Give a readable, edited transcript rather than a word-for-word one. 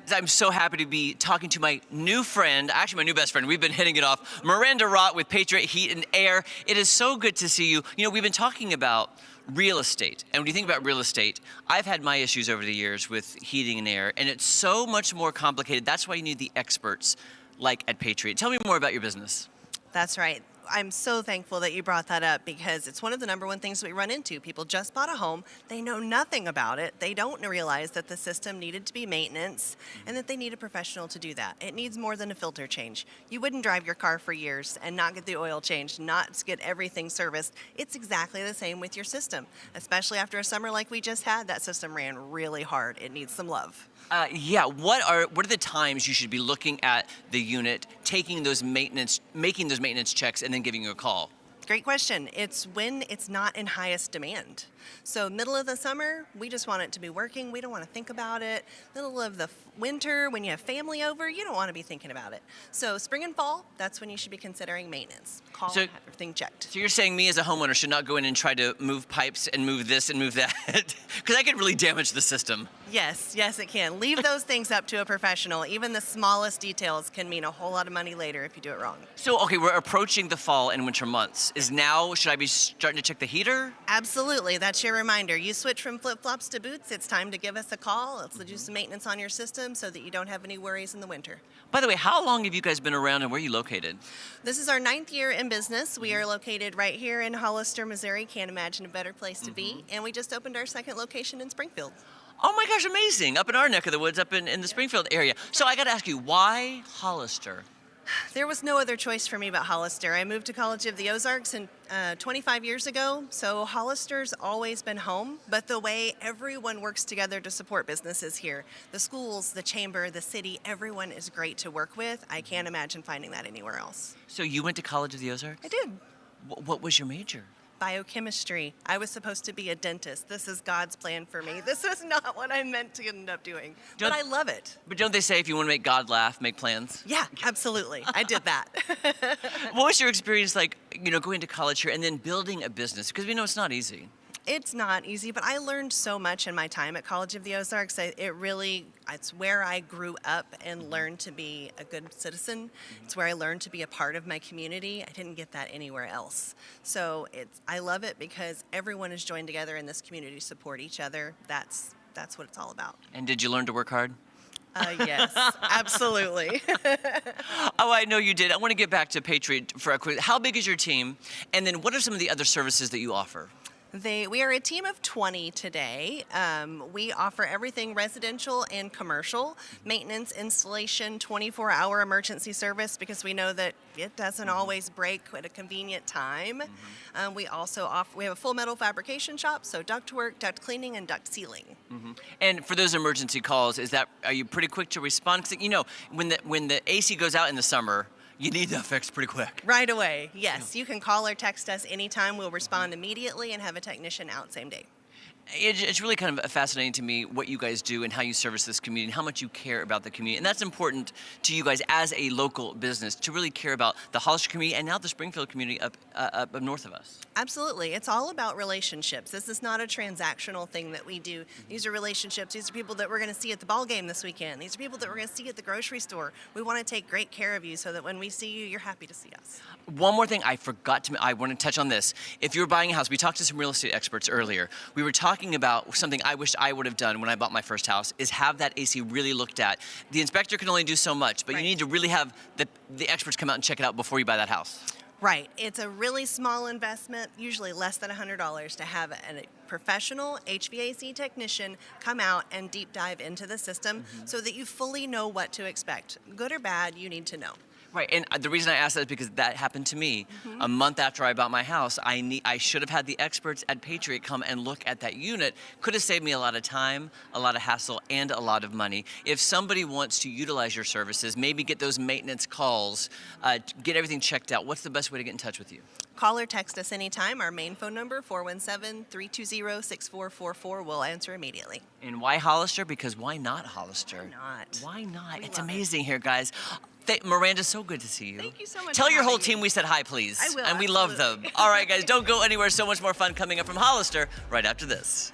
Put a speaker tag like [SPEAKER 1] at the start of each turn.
[SPEAKER 1] I'm so happy to be talking to my new friend, actually my new best friend. We've been hitting it off. Miranda Rott with Patriot Heat and Air. It is so good to see you. You know, we've been talking about real estate. And when you think about real estate, I've had my issues over the years with heating and air, and it's so much more complicated. That's why you need the experts like at Patriot. Tell me more about your business.
[SPEAKER 2] That's right. I'm so thankful that you brought that up because it's one of the #1 things we run into. People just bought a home, they know nothing about it, they don't realize that the system needed to be maintenance and that they need a professional to do that. It needs more than a filter change. You wouldn't drive your car for years and not get the oil changed, not get everything serviced. It's exactly the same with your system, especially after a summer like we just had. That system ran really hard. It needs some love.
[SPEAKER 1] Yeah, what are the times you should be looking at the unit, making those maintenance checks, and then giving you a call?
[SPEAKER 2] Great question. It's when it's not in highest demand. So middle of the summer, we just want it to be working. We don't want to think about it. Middle of the winter, when you have family over, you don't want to be thinking about it. So spring and fall, that's when you should be considering maintenance. Call and have everything checked.
[SPEAKER 1] So you're saying me as a homeowner should not go in and try to move pipes and move this and move that? Because that could really damage the system.
[SPEAKER 2] Yes, it can. Leave those things up to a professional. Even the smallest details can mean a whole lot of money later if you do it wrong.
[SPEAKER 1] So, okay, we're approaching the fall and winter months. Should I be starting to check the heater?
[SPEAKER 2] Absolutely, that's your reminder. You switch from flip-flops to boots, it's time to give us a call. Let's do some maintenance on your system so that you don't have any worries in the winter.
[SPEAKER 1] By the way, how long have you guys been around and where are you located?
[SPEAKER 2] This is our 9th year in business. We are located right here in Hollister, Missouri. Can't imagine a better place to be. And we just opened our 2nd location in Springfield.
[SPEAKER 1] Oh my gosh, amazing. Up in our neck of the woods, up in the Springfield area. So I gotta ask you, why Hollister?
[SPEAKER 2] There was no other choice for me but Hollister. I moved to College of the Ozarks 25 years ago, so Hollister's always been home, but the way everyone works together to support businesses here, the schools, the chamber, the city, everyone is great to work with. I can't imagine finding that anywhere else.
[SPEAKER 1] So you went to College of the Ozarks?
[SPEAKER 2] I did.
[SPEAKER 1] What was your major?
[SPEAKER 2] Biochemistry. I was supposed to be a dentist. This is God's plan for me. This is not what I meant to end up doing, but I love it.
[SPEAKER 1] But don't they say if you want to make God laugh, make plans?
[SPEAKER 2] Yeah, absolutely. I did that.
[SPEAKER 1] What was your experience like, going to college here and then building a business? Because we know it's not easy.
[SPEAKER 2] It's not easy, but I learned so much in my time at College of the Ozarks. It's where I grew up and learned to be a good citizen. It's where I learned to be a part of my community. I didn't get that anywhere else. So I love it because everyone is joined together in this community to support each other. That's what it's all about.
[SPEAKER 1] And did you learn to work hard?
[SPEAKER 2] Yes, absolutely.
[SPEAKER 1] Oh, I know you did. I want to get back to Patriot for a quick. How big is your team? And then what are some of the other services that you offer?
[SPEAKER 2] We are a team of 20 today. We offer everything residential and commercial, maintenance, installation, 24-hour emergency service because we know that it doesn't always break at a convenient time. We also we have a full metal fabrication shop, so duct work, duct cleaning, and duct sealing.
[SPEAKER 1] And for those emergency calls, are you pretty quick to respond? 'Cause, when the AC goes out in the summer, you need that fixed pretty quick.
[SPEAKER 2] Right away, yes. You can call or text us anytime. We'll respond immediately and have a technician out same day.
[SPEAKER 1] It's really kind of fascinating to me what you guys do and how you service this community and how much you care about the community. And that's important to you guys as a local business to really care about the Hollister community and now the Springfield community up north of us.
[SPEAKER 2] Absolutely. It's all about relationships. This is not a transactional thing that we do. These are relationships. These are people that we're going to see at the ball game this weekend. These are people that we're going to see at the grocery store. We want to take great care of you so that when we see you, you're happy to see us.
[SPEAKER 1] One more thing I want to touch on this. If you're buying a house, we talked to some real estate experts earlier. We were talking about something I wished I would have done when I bought my first house is have that AC really looked at. The inspector can only do so much, but you need to really have the experts come out and check it out before you buy that house.
[SPEAKER 2] Right. It's a really small investment, usually less than $100, to have a professional HVAC technician come out and deep dive into the system so that you fully know what to expect. Good or bad, you need to know.
[SPEAKER 1] Right, and the reason I asked that is because that happened to me. A month after I bought my house, I should have had the experts at Patriot come and look at that unit. Could have saved me a lot of time, a lot of hassle, and a lot of money. If somebody wants to utilize your services, maybe get those maintenance calls, get everything checked out, what's the best way to get in touch with you?
[SPEAKER 2] Call or text us anytime. Our main phone number, 417-320-6444. We'll answer immediately.
[SPEAKER 1] And why Hollister? Because why not Hollister?
[SPEAKER 2] Why not?
[SPEAKER 1] It's amazing here, guys. Miranda, so good to see you.
[SPEAKER 2] Thank you so much.
[SPEAKER 1] Tell
[SPEAKER 2] for
[SPEAKER 1] your whole
[SPEAKER 2] having
[SPEAKER 1] team
[SPEAKER 2] me.
[SPEAKER 1] we said hi, please.
[SPEAKER 2] I will.
[SPEAKER 1] And we love them. All right, guys, don't go anywhere. So much more fun coming up from Hollister right after this.